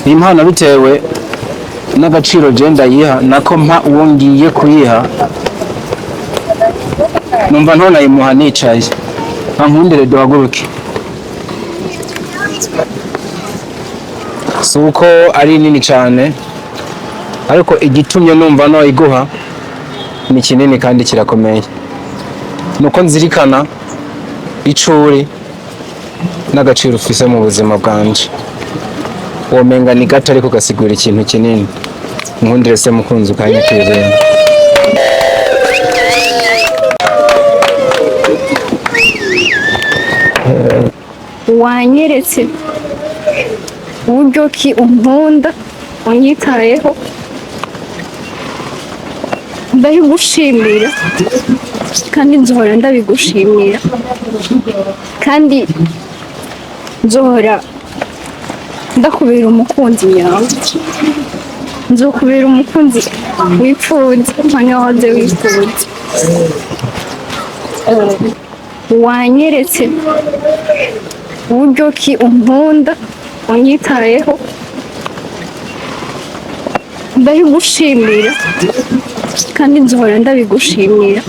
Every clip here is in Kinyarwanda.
impano bitewe n'agaciro genda yiha nako mpa uwo ngiye kuyiha numva ntonayimuha nicaye ankundire duhaguruke si uko ari nini cyane ariko igitumye numva noyiguha ni kinini kandi kirakomeye nuko nzirikana icuri n'agaciro ufise mu buzima bwanje womenga ni gato ariko gasigura ikintu kinini nkundire se mukunzi ukanyakirira wanyeretse uburyo ki unkunda unyitayeho ndabigushimira kandi nzohora ndabigushimira kandi nzohora ndakubera umukunzi nyawe nzokubera umukunzi wifuza mpamya waze wifuza wanyeretse uburyo ki unkunda unyitayeho ndabigushimira kandi nzohora ndabigushimira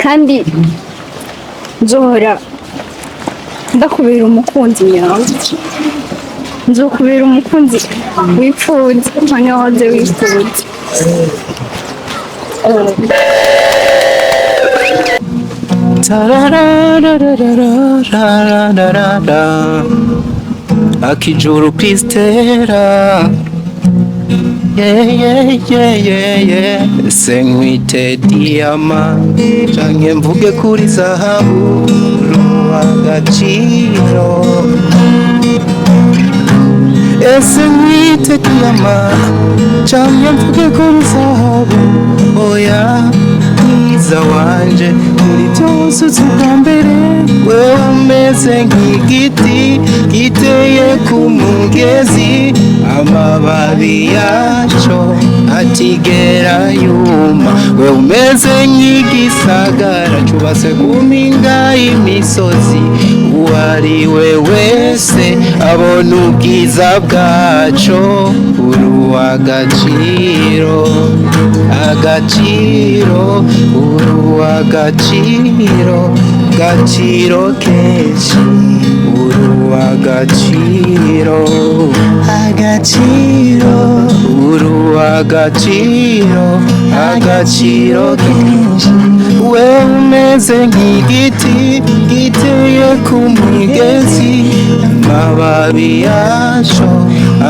kandi nzohora ndakubera umukunzi nyawe nzokubera umukunzi wifuza mpamya waze wifuza akijuru pistera se nkwite diyama canke mvuge kuri zahabu agaciro ese nkwite diyama canke mvuge kuri zahabu oya mwiza wanje muri byose uzi ubwa mbere wewe umeze nk'igiti giteye ku mugezi amababi yaco atigera yuma wewe umeze nk'igisagara cubatse ku mpinga y'imisozi uwari we wese abona ubwiza bwaco uru agaciro agaciro uru agaciro gaciro kenshi uru agaciro agaciro uru agaciro agaciro kenshi wewe umeze nk'igiti giteye ku migezi amababi yaco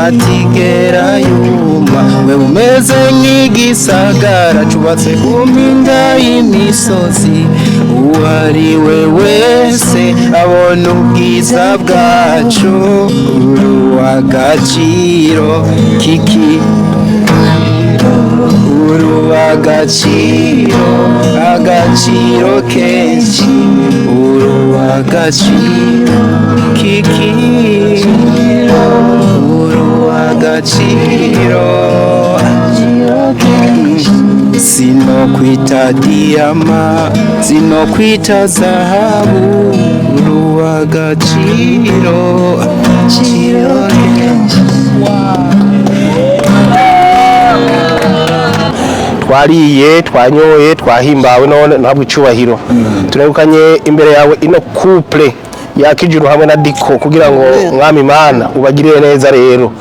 atigera yuma wewe umeze nk'igisagara cubatse ku mpinga y'imisozi uwari we wese abona ubwiza bwacu uru agaciro kiki uru agaciro agaciro kenshi uru agaciro kiki uru agaciro sinokwita diyama sinokwita zahabu uru agaciro agaciro kenshi twariye twanyoye twahimbawe none ntabwo icubahiro turegukanye imbere yawe ino couple yakijuru hamwe na Diko kugira ngo mwami Imana ubagirire neza rero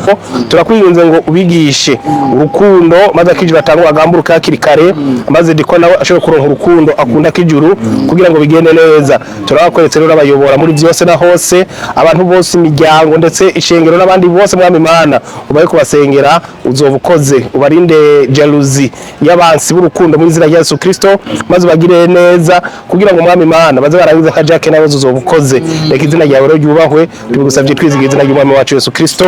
turakwinginze ngo ubigishe urukundo maze akijuru atangwa agamburuka hakiri kare maze Diko nawe ashobora kuronka urukundo akunda akijuru kugira ngo bigende neza turabakoretse rero abayobora muri byose na hose abantu bose imiryango ndetse ishengero n'abandi bose mwami Imana ubaye kubasengera uzobukoze ubarinde jealousy y'abansi b'urukundo mu izina rya Yesu Kristo maze ubagirire neza kugira ngo mwami Imana baze barangiza kajake nawe uzobukoze reka izina ryawe rero ryubahwe tubigusabye twizigiye izina ry'umwami wacu Yesu Kristo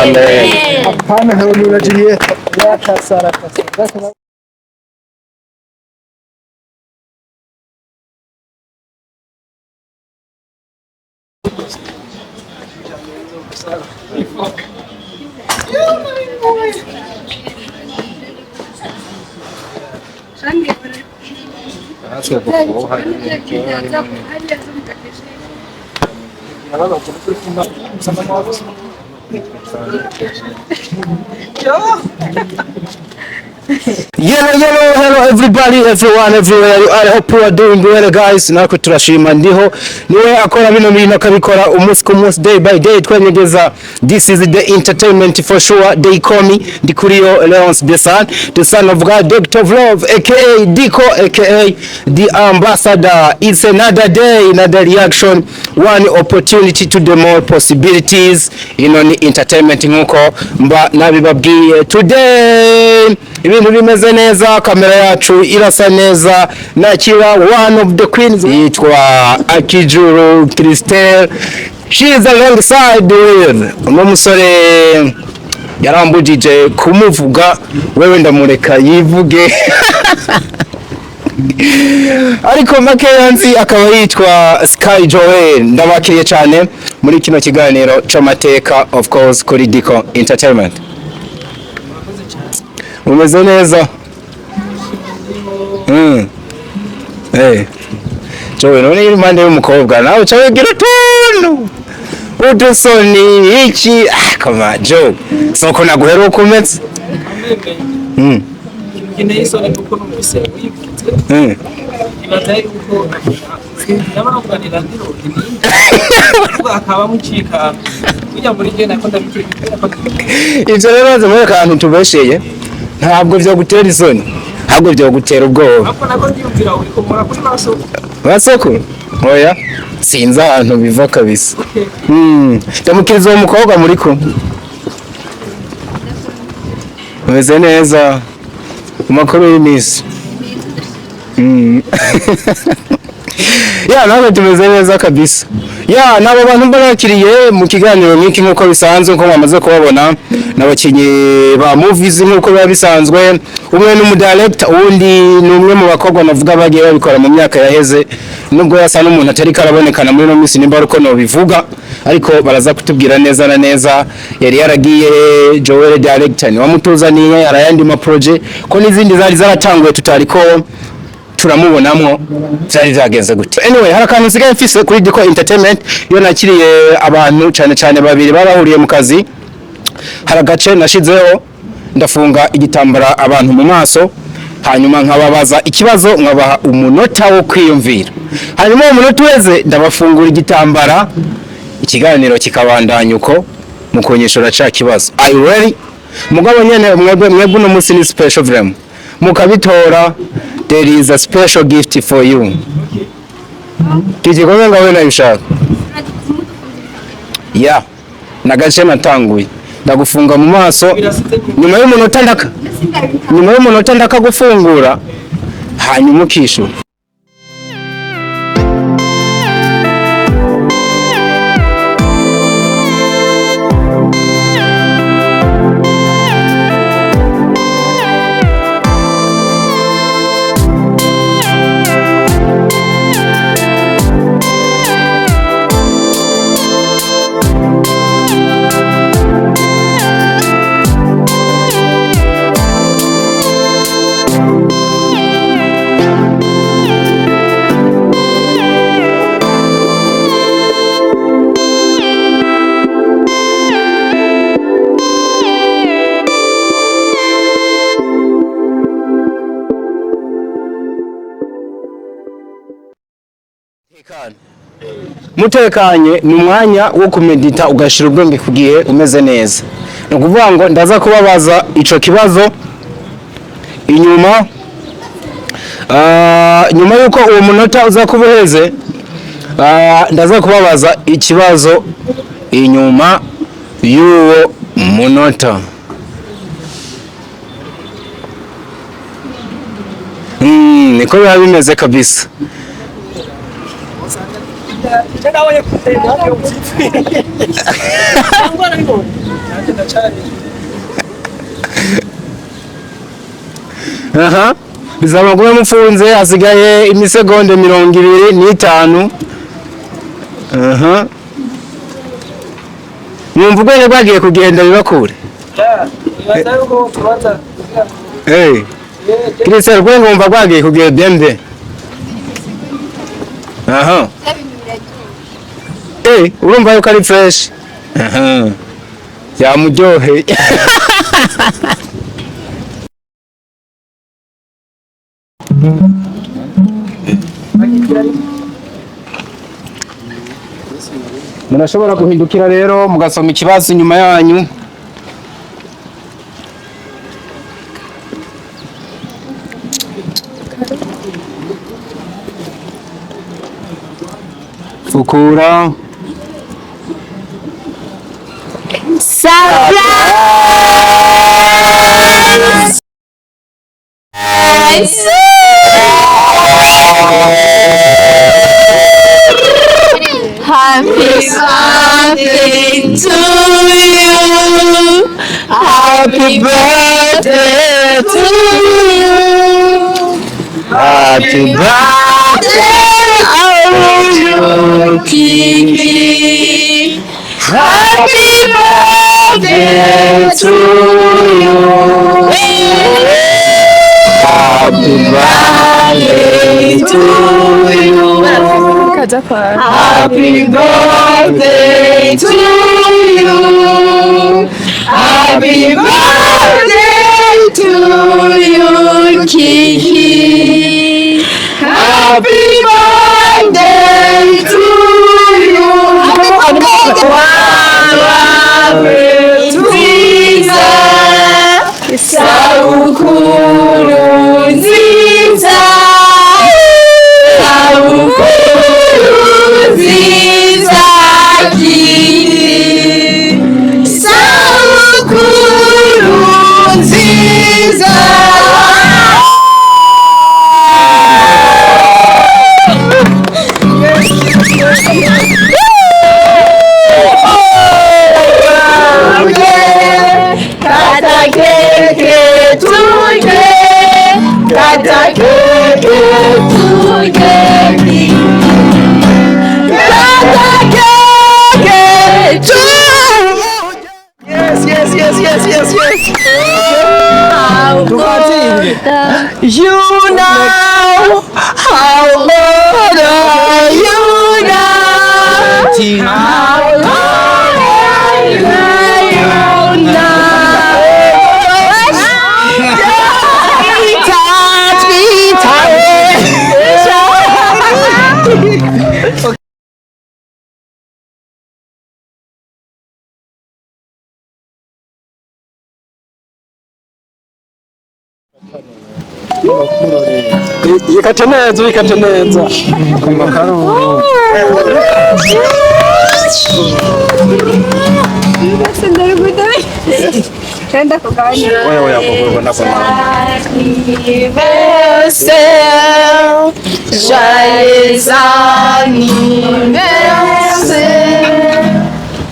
amen. Hello everybody, everyone, everywhere you are. I hope you are doing well guys. Nako turashima ndiho niwe akora bino bintu akabikora umunsi ku munsi day by day twenyegeza. This is the entertainment for sure. They call me Dikurio Leonce the son of God, Doctor of Love aka Diko aka the ambassador. It's another day, another reaction, one opportunity to the more possibilities in entertainment nkuko mba nabibabwiye today. Ibintu bimeze neza, kamera yacu irasa neza, nakira one of the queens yitwa Akijuru Christelle. She is alongside with umusore yarambujije kumuvuga, wewe ndamureka yivuge ariko makeyanzi akaba yitwa Sky Joel. Ndabakiriye cyane muri kino kiganiro c'amateka of course kuri Diko Entertainment. Umeze neza? Jowe none iri impande y'umukobwa nawe cyawe gira tuntu udusoni iki kama Joe soko naguheruka umeze Kine isoni kuko numvise wibutse ibatari kuko yamara kuganira ndiro akaba mucika kujya muri je nakunda bikira ivyo rero baze muri kantu tubesheye ntabwo byo gutera isoni ahubwo byo gutera ubwoba ako nako ndiyumvira uri kumura kuri masoko oya sinzi ahantu biva kabisa ndamukiriza uwo mukobwa muri ko umeze neza umakuru y'imisi nawe tumeze neza kabisa nabo bantu barakiriye mu kiganiro nk'iki nk'uko bisanzwe nko mwamaze kubabona n'abakinyi ba movies nk'uko biba bisanzwe. Umwe n'umudirector uwundi ni umwe mu bakobwa navuga bagiye babikora mu myaka yaheze, nubwo yasa n'umuntu atari karabonekana muri no minsi nimba uko no bivuga, ariko baraza kutubwira neza na neza yari yaragiye Joel director ni wamutuzaniye arayandi ma project ko n'izindi zari zaratanguye tutariko turamubonamwo byari byagenze gute. Anyway, harakantu sigaye mfise kuri Diko Entertainment yo nakiriye abantu cyane babiri barahuriye mu kazi. Haragace nashizeho ndafunga igitambara abantu mu maso, hanyuma nkababaza ikibazo nkabaha umunota wo kwiyumvira, hanyuma umunota weze ndabafungura igitambara, ikiganiro kikabandanya uko mukonyeshora ca kibazo. Are you ready? Mugabo nyene mwebwe no musi ni special vrem mukabitora. There is a special gift for you. Kijikomye ngawe na yushaka. Nagace natanguye. Ndagufunga mu maso. Nyuma y'umunota ndaka gufungura. Hanyuma ukishura. mutekanye ni umwanya wo kumedita ugashira ubwenge ku gihe umeze neza. Ni ukuvuga ngo ndaza kubabaza ico kibazo inyuma nyuma yuko uwo munota uza kubuheze ndaza kubabaza ikibazo inyuma y'uwo munota. Niko biba bimeze kabisa. Aha, bizaba kuba mufunze hasigaye imisegonde 25. Aha. Mwumva ubwenge bwagiye kugenda bibakure. Christian ubwenge mwumva bwagiye kugenda bembe. Aha. Urumva yuko ari fresh. Aha. Yamuryoheye. Murashobora guhindukira rero mugasoma ikibazo nyuma yanyu. Fukura. Happy birthday to you. Happy birthday to you. Happy birthday, our Kiki. Happy birthday to you. Happy birthday to you. Happy birthday to you. Happy birthday to you, Kiki. Happy birthday to you. Sabukuru nziza. Sabukuru nziza Kiki. Sabukuru nziza. Kata keke tuje. Kata keke tuje. Kata keke tuje. Yes. You know how old are you now? How old are you now? Yikate neza. Amakaro. Tenda kuganya. Oya kubona kwa. Anniversaire, joyeux anniversaire,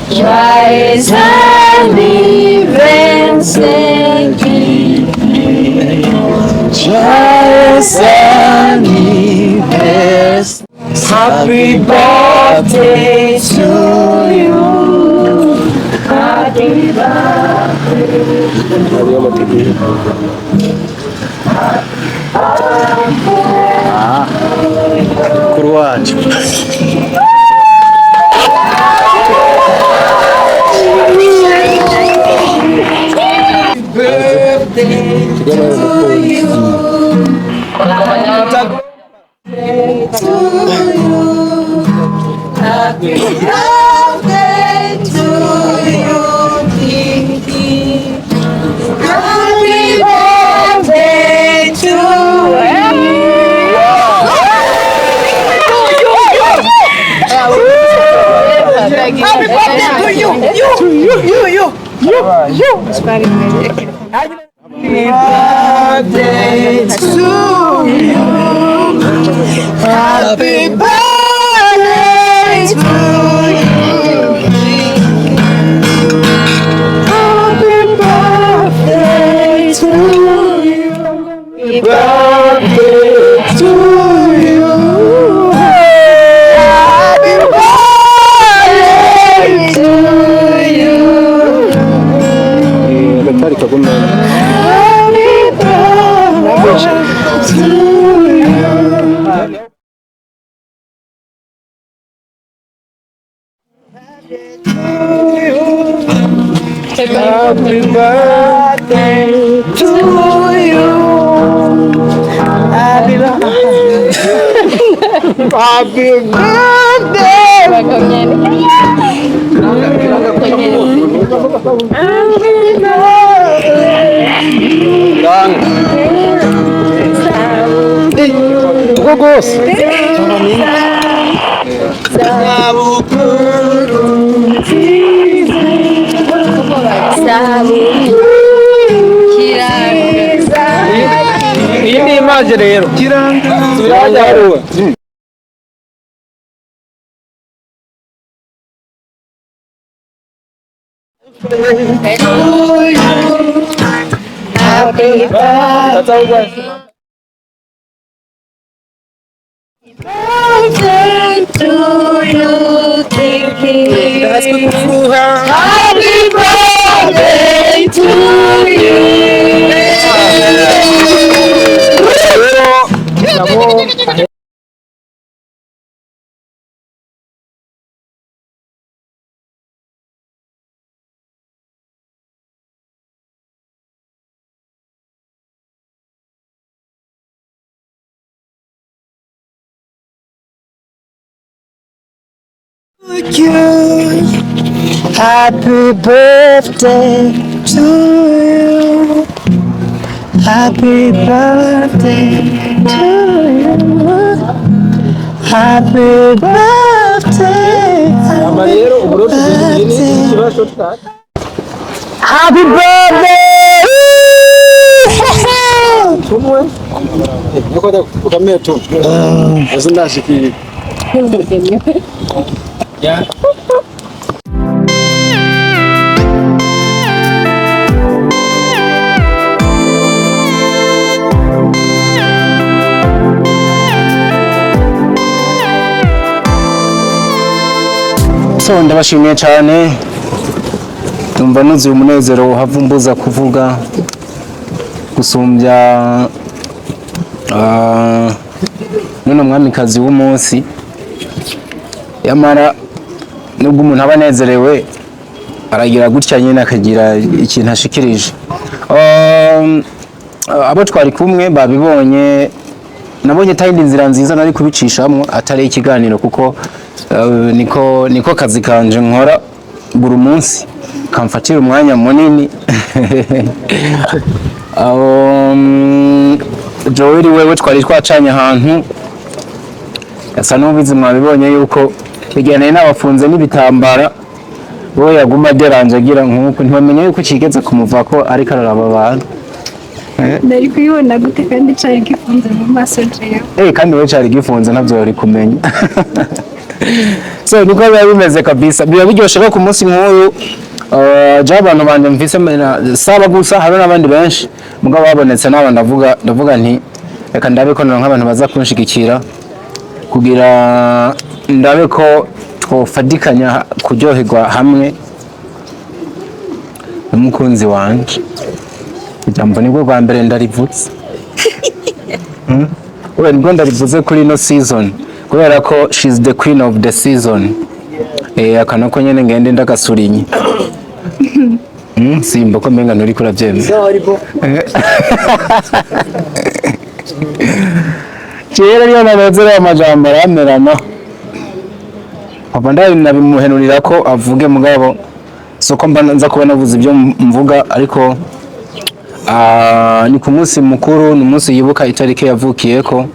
joyeux anniversaire, joyeux anniversaire. Happy birthday to you. Happy birthday. Mukuru wacu. Birthday to you. agatari kagumana Happy birthday to you. Happy birthday. Happy iyi ni image rero kiranga Happy birthday to you, Tiki. Happy birthday to you. Happy birthday to you. Happy birthday to you. Happy birthday. Happy birthday. so ndabashimiye cyane numva nuzuye umunezero uhava umbuza kuvuga gusumbya none mwamikazi w'umunsi yamara nubwo umuntu aba anezerewe aragira gutya nyine akagira ikintu ashikirije. Abo twari kumwe babibonye, nabonye tayindi nzira nziza nari kubicishamo atari ikiganiro kuko niko kazi kanje nkora buri munsi kamfatira umwanya munini. Joel wewe twari twacanye ahantu asa n'ubizi, mwabibonye yuko igihe n'abafunze n'ibitambara bo yaguma deranje agira nk'uko ntibamenye yuko kigeze kumuva ko ariko araraba abantu. Ndari kuyibona gute kandi cyari gifunze mu maso jewe. Kandi we cyari gifunze ntabyo yari kumenya. So niko biba bimeze kabisa, biba biryoshe ko ku munsi nk'uyu abantu banje mvise saba gusa hari n'abandi benshi mugabo babonetse n'aba ndavuga nti reka ndabe ko nk'abantu baza kunshigikira kugira ndabe ko twofadikanya kuryoherwa hamwe n'umukunzi wanje. Ijambo nibwo bwa mbere ndarivutse. Uwe nibwo ndarivuze kuri no season kubera ko she's the queen of the season. Akana ko nyene ngende ndagasurinye. Simba ko menga nturi kuravyemera. Sorry bo. Rero niyo nabezera amajambo aramerana. mpava ndabimuhenurira ko avuge mugabo soko mba nza kuba navuze ibyo mvuga ariko ni ku munsi mukuru, ni umunsi yibuka itariki yavukiyeko.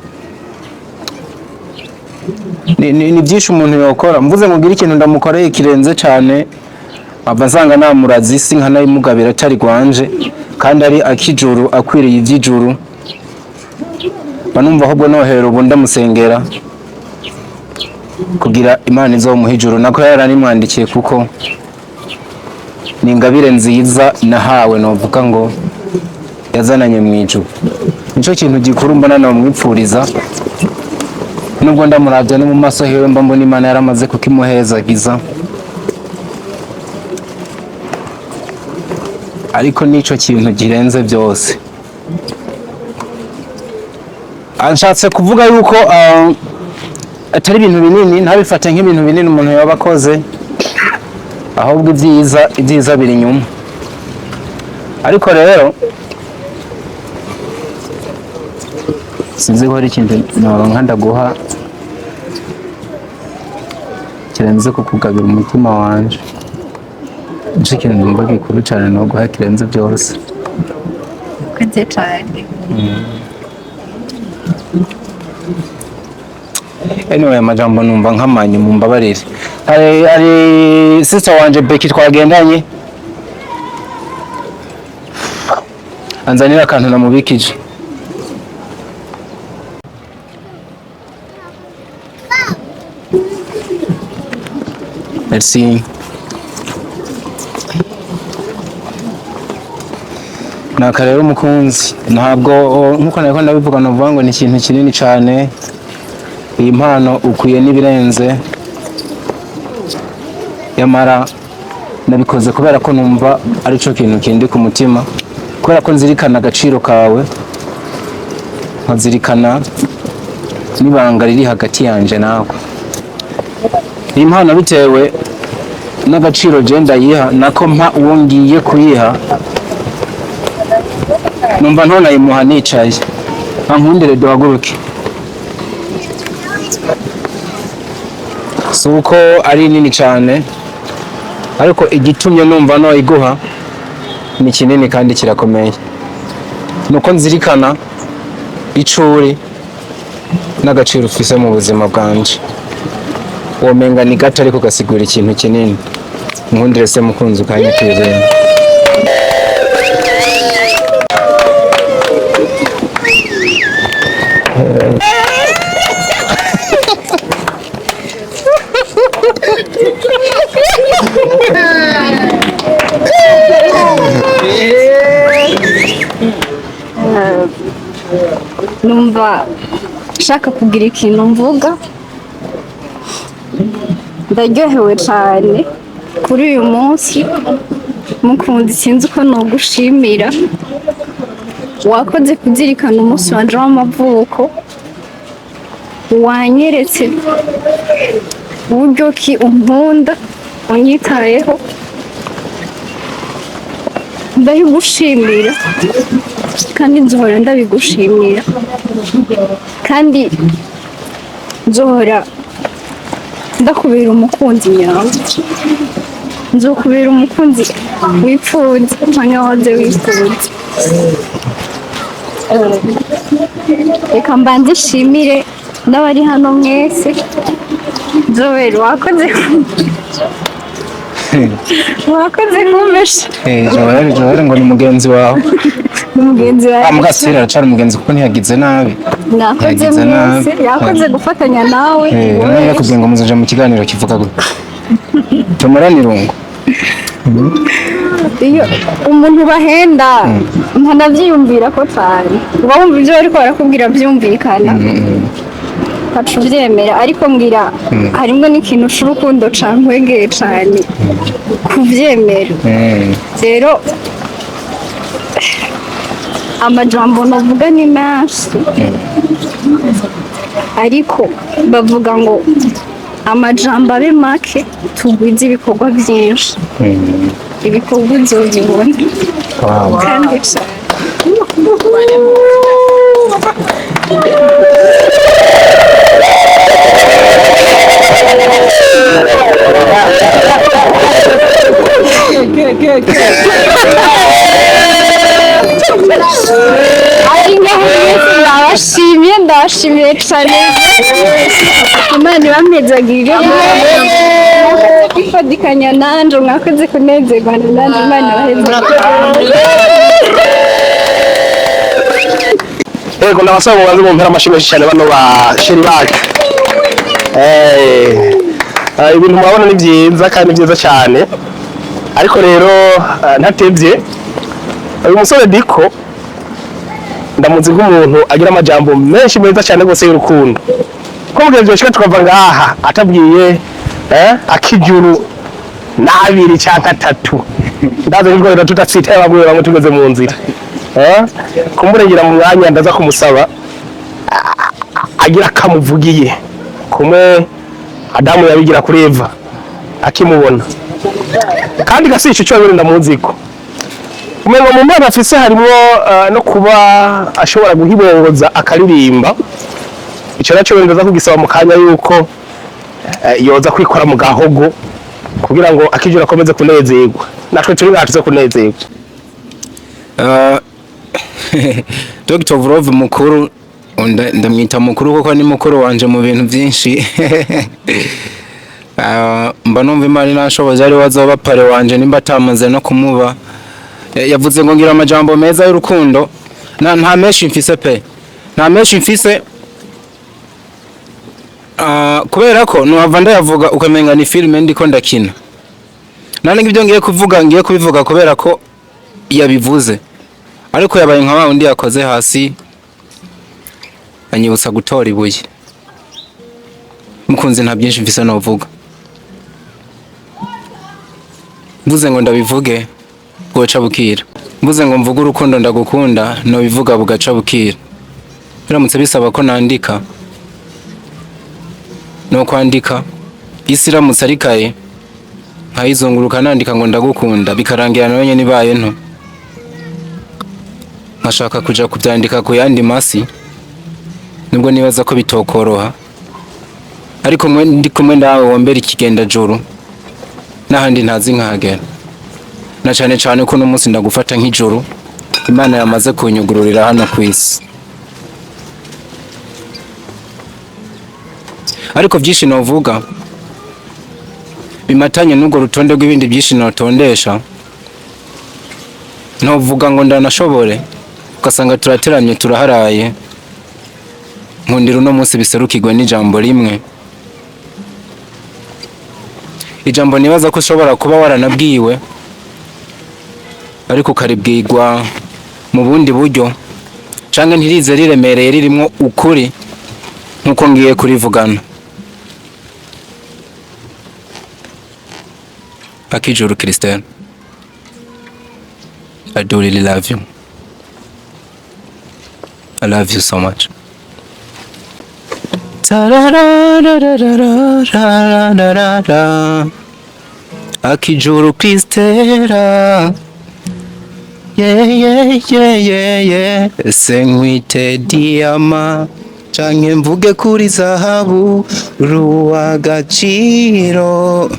Ni byinshi umuntu yakora, mvuze ngo ngire ikintu ndamukoreye kirenze cyane abazanga namurazi isi nkanayimugabira atari gwanje kandi ari akijuru akwiriye iby'ijuru, banumva ahubwo nohera ubu ndamusengera kugira Imana izomuha ijuru. Nako yaranimwandikiye kuko ni ingabire nziza nahawe, novuga ngo yazananye mu ijuru. Nico kintu gikuru mbona namwipfuriza, nubwo ndamuravya no mu maso hewe mba mbona Imana yaramaze kukimuhezagiza, ariko nico kintu girenze byose. Anshatse kuvuga yuko atari ibintu binini, ntabifate nk'ibintu binini umuntu yaba akoze, ahubwo ibyiza biri inyuma. Ariko rero sinzi ko hari ikintu noronka ndaguha kirenze kukugabira umutima wanje. Nico kintu ndumva gikuru cyane no guha kirenze byose. Kuze cyane. Anyway, amajambo numva nkamanyu mumbabarire. Hari sister wanje Becky twagendanye, anzanira akantu namubikije. Merci. Naka rero umukunzi, ntabwo nkuko nariko ndabivuga navuga ngo ni ikintu kinini cyane. Iyi mpano ukwiye n'ibirenze, yamara nabikoze kubera ko numva arico kintu kindi ku mutima, kubera ko nzirikana agaciro kawe, nkazirikana n'ibanga riri hagati yanje nawe. Iyi mpano bitewe n'agaciro je ndayiha nako mpa uwo ngiye kuyiha, numva ntonayimuha nicaye. Ankundire duhaguruke. Si uko ari nini cyane, ariko igitumye numva no iguha ni kinini kandi kirakomeye. Nuko nzirikana icuri n'agaciro ufise mu buzima bwanje. Womenga ni gato ariko gasigura ikintu kinini. Nkundire se mukunzi ukanyakirira. Numva nshaka kugira ikintu mvuga, ndaryohewe cyane kuri uyu munsi. Mukunzi, sinzi uko nogushimira, wakoze kuzirikana umunsi wanje w'amavuko, wanyeretse uburyo ki unkunda, unyitayeho, ndabigushimira kandi nzohora ndabigushimira, kandi nzohora ndakubera umukunzi nyawe. Nzokubera umukunzi wifuza cyangwa wahoze wifuza. Reka mbanze nshimire n'abari hano mwese. Nzobera wakoze kumbesha. Joel ngo ni mugenzi wawe. Ni mugenzi wawe. Mugasira aracari umugenzi kuko ntiyagize nabi. Nakoze mwese, yakoze gufatanya nawe. Nawe yakubwiye ngo muzaje mu kiganiro kivuga gute. Tumurani rungu. Iyo umuntu bahenda ntanavyiyumvira ko cyane, uba wumva ibyo bariko barakubwira byumvikana, kacu byemera, ariko mbwira harimwo n'ikintu c'urukundo cankwegeye cyane kuvyemera. Rero amajambo navuga ni menshi, ariko bavuga ngo amajambo abe make tugwize ibikorwa byinshi. Ibikorwa uzobibona kandi cyane. ndabashimiye cyane Imana ibamezagire ifadikanya nanje mwakoze kunezerwa nanje Imana ibahezagire. Yego ndabasaba ngo banze mumpera amashimwe cyane bano ba sheri bacu. Ibintu murabona ni byiza kandi byiza cyane. Ariko rero ntatebye uyu musore Diko ndamuzi nk'umuntu agira amajambo menshi meza cyane gose y'urukundo. Ko mugenzi washika tukava ngaha atabwiye akijuru nabiri cyangwa 3 ndaze ngo rero tutatsita abagwe bamwe tugeze mu nzira kumurengera mu mwanya ndaza kumusaba agira kamuvugiye kumwe Adamu yabigira kuri Eva akimubona kandi gasisho cyo biri ndamuziko umengo mu mwana afise harimo no kuba ashobora guhibongoza akaririmba icyo nacyo ndaza kugisaba mu kanya yuko yoza kwikora mu gahogo kugira ngo akijura akomeze kunezerwa natwe turi ngatuze kunezerwa. Dr. Vrov mukuru ndamwita mukuru kuko ni mukuru wanje mu bintu byinshi mba numva Imana nashoboza ari wazoba pare wanje nimba atamaze no kumuba yavuze ngo ngira amajambo meza y'urukundo nta meshi mfise pe nta meshi mfise kubera ko nuhava ndayavuga ukamenga ni filime ndiko ndakina nane ngibyo ngiye kubivuga kubera ko yabivuze ariko yabaye nka wundi yakoze hasi anyibutsa gutora ibuye mukunzi nta byinshi mfise no vuga mvuze ngo ndabivuge bwoca bukira mvuze ngo mvuge urukundo ndagukunda no bivuga bugaca bukira biramutse bisaba ko nandika no kwandika isi iramutse arikaye nkayizunguruka nandika ngo ndagukunda bikarangira nawe nyene ibaye nto nkashaka kuja kubyandika ku yandi masi nibwo nibaza ko bitokoroha ariko mwe ndi kumwe ndawe wombera ikigenda joro nahandi ntazi nkagera na cyane cyane ko no munsi ndagufata nk'ijoro Imana yamaze kunyugururira hano kwisi ariko byinshi novuga bimatanye n'ubwo rutonde rw'ibindi byinshi notondesha novuga ngo ndanashobore ugasanga turateranye turaharaye nkundira uno munsi biserukirwe n'ijambo rimwe ijambo nibaza ko ushobora kuba waranabwiwe ariko ukaribwirwa mu bundi buryo canke ntirize riremereye ririmo ukuri nkuko ngiye kurivugana. Akijuru Christian, I do really love you. I love you so much. Akijuru Christera, yeah. Senkwite diama, canke mvuge kuri zahabu, ruwagaciro.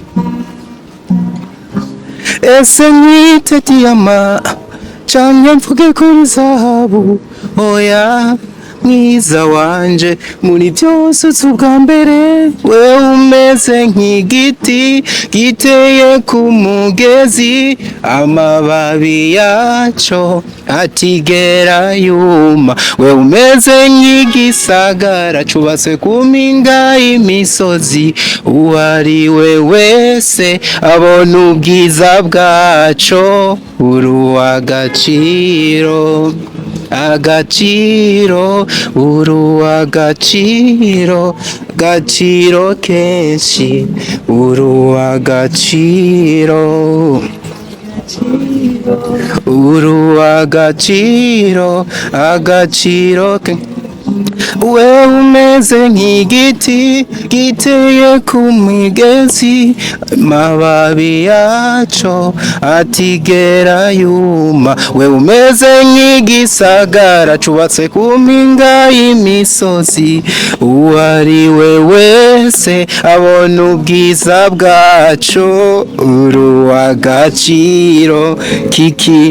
Senkwite diama, canke mvuge kuri zahabu, oya. Mwiza wanje muri byose ubwa mbere we umeze nk'igiti giteye ku mugezi amababi yaco atigera yuma we umeze nk'igisagara cubatse ku mpinga y'imisozi uwari we wese abona ubwiza bwaco uruwagaciro agaciro uruwagaciro gaciro kenshi uruwagaciro uruwagaciro agaciro we umeze nk'igiti giteye ku migezi amababi yaco atigera yuma we umeze nk'igisagara cubatse ku mpinga y'imisozi uwari we wese wese abona ubwiza bwacu uruwagaciro kiki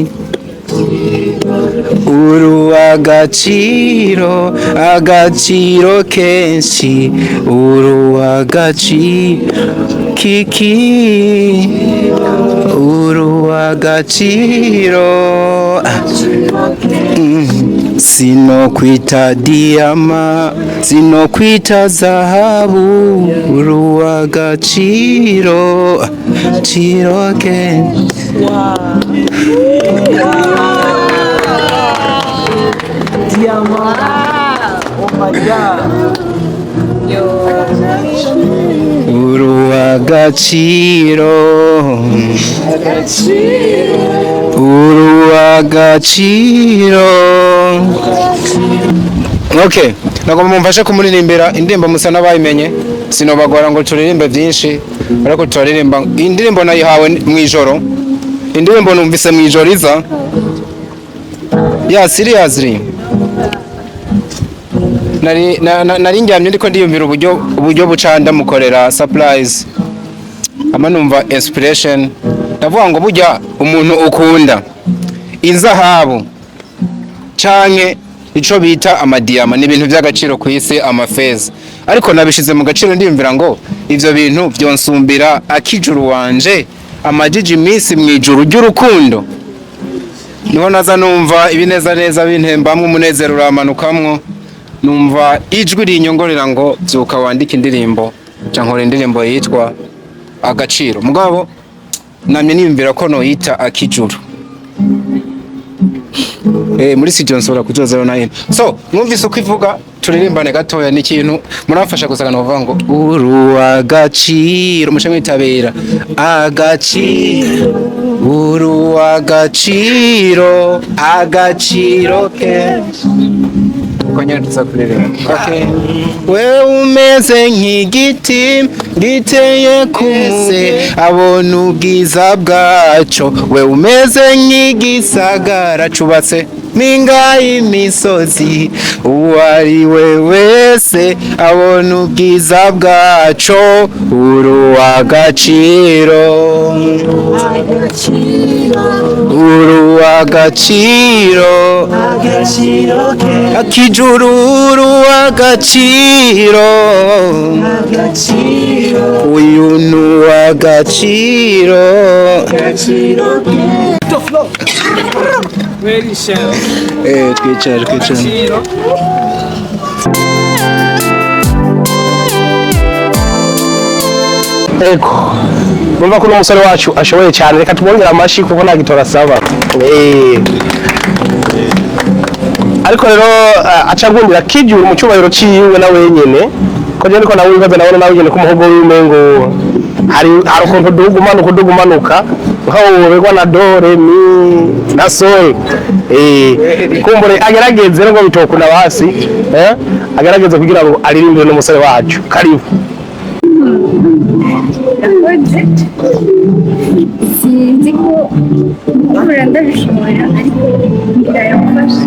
uruwagaciro agaciro kenshi uruwagaciro kiki uruwagaciro sino kwita diyama sino kwita zahabu uruwagaciro ciro kenshi uruwagaciro uruwagaciro. Okay, nagomba mumfashe kumuririmbira indirimbo musa n'abayimenye sinobagora ngo turirimbe byinshi ariko turaririmba indirimbo nayihawe mu ijoro indirimbo numvise mu ijoro iza seriously nari njyamye ndiko ndiyumvira uburyo bucanda mukorera surprise ama numva inspiration ndavuga ngo burya umuntu ukunda inzahabu canke ico bita amadiyama ni ibintu by'agaciro ku isi amafeza ariko nabishize mu gaciro ndiyumvira ngo ivyo bintu byonsumbira akijuru wanje amajiji misi mwijuru ry'urukundo niho naza numva ibineza neza bintembamwe umunezero uramanukamwo numva ijwi rinyongorera ngo byuka wandika indirimbo cankora indirimbo yitwa agaciro mugabo namye niyumvira ko no yita akijuru muri studio nsora kuzoza na yene so mwumvise uko ivuga turirimbane gatoya n'ikintu murafasha gusagana bavuga ngo uruwagaciro mushe mwitabera agaciro uruwagaciro agaciro kenshi konyanditsa kurerera okay we umeze nk'igiti giteye kumuse abona ubwiza bwaco we umeze nk'igisagara cubatse minga imisozi uwari we wese abona ubwiza bwaco uruwagaciro uruwagaciro akijuru uruwagaciro uyu nuwagaciro twicara eko numva ko umusore wacu ashoboye cyane reka tumwongera amashi kuko nta gitora asaba ariko rero acagundira kijuru mu cyubahiro ciwe na wenyene ko je niko nawe wibaza nawe nawe nyene ko umuhogo w'imengo hari ukuntu dugumanuka nkawoberwa na dore mi na sol kumbure agerageze ngo bitokuna basi agerageze kugira ngo aririmbire n'umusore wacu karibu sinzi ko ahora ndabishobora ariko ndayafasha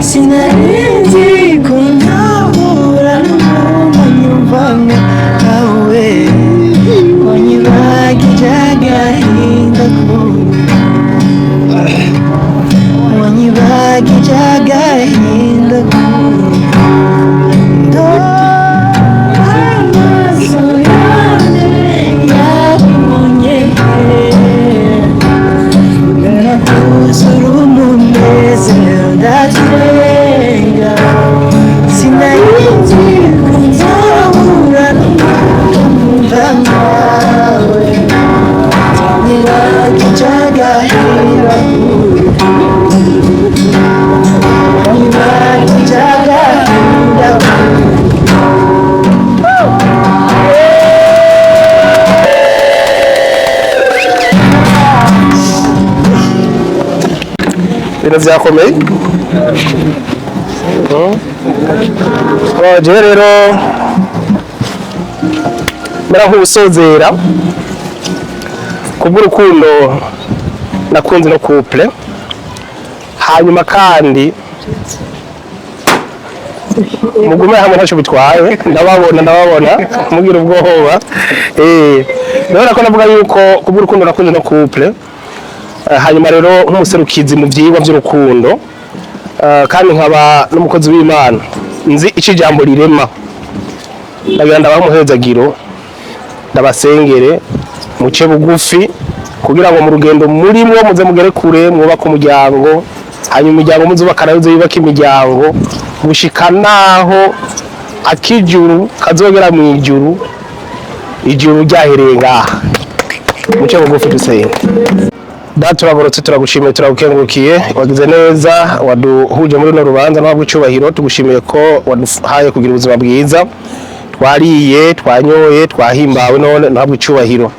Sinarinzi kunahura n'umuntu nyumvanga nawe wanyibagiraga ibintu vyakomeye. Je rero mera nk'usozera kubw'urukundo nakunze no couple, hanyuma kandi mugume hamwe ntacyo bitwaye, ndababona mugira ubwoba. Rero ko navuga yuko kubw'urukundo nakunze no couple, hanyuma rero nk'umuserukizi mu vyigwa by'urukundo, kandi nkaba n'umukozi w'Imana nzi iki jambo rirema, ndagira ndabaha umuhezagiro, ndabasengere muce bugufi kugira ngo mu rugendo murimo muze mugere kure, mwubaka umuryango, hanyuma umuryango muzubaka nayo yubaka imiryango gushika naho akijuru kazogera mu ijuru ryahereye ngaha. Muce bugufi dusenge. Data turagorotse, turagushimiye, turagukengurukiye, wagize neza, waduhuje muri no rubanza n'abwo cyubahiro. Tugushimiye ko waduhaye kugira ubuzima bwiza, twariye, twanyoye, twahimbawe none ntabwo cyubahiro.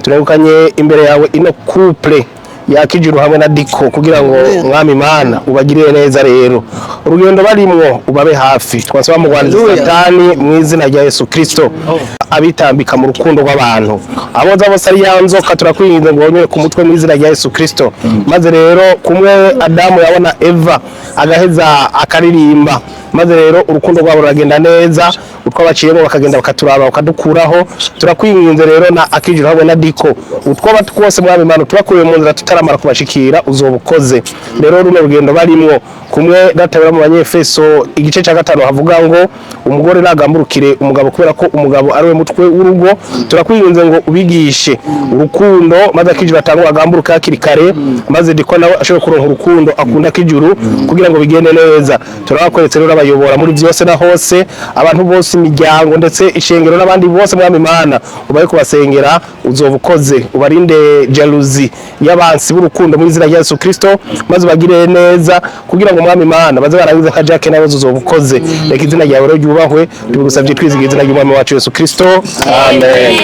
Turengukanye imbere yawe ino couple yakijuru hamwe na Diko kugira ngo Mwami Imana ubagirire neza. Rero urugendo barimwo ubabe hafi, twasaba mu Rwanda Satani mu izina rya Yesu Kristo, abitambika mu rukundo rw'abantu, aboza bose ari yanzoka, turakwinginze ngo wonyere ku mutwe mu izina rya Yesu Kristo. Maze rero kumwe Adamu yabona Eva agaheza akaririmba, maze rero urukundo rwabo ruragenda neza, utwo baciyemo bakagenda bakaturaba bakadukuraho. Turakwinginze rero na akijuru hamwe na Diko, utwo batwose Mwami Imana turakuye mu nzira tutaramara kubashikira uzobukoze. Rero runo rugendo barimwo kumwe databera mu Banyefeso igice cya 5 havuga ngo umugore nagamburukire umugabo kubera ko umugabo ari we mutwe w'urugo. Turakwinginze ngo ubigishe urukundo, maze akijuru atangwa agamburuka hakiri kare, maze Diko nawe ashobora kuronka urukundo akunda akijuru kugira ngo bigende neza. Turabakoretse rero abayobora muri byose na hose, abantu bose, imiryango ndetse ishengero n'abandi bose Mwami Imana ubaye kubasengera, uzobukoze, ubarinde jalousie y'abansi b'urukundo muri izina rya Yesu Kristo, maze bagire neza kugira ngo Mwami Imana baze barangize ka Jacques nawe uzobukoze. Reka izina ryawe rero ryubahwe, tubigusabye twizigiye izina ry'Umwami wacu Yesu Kristo, amen.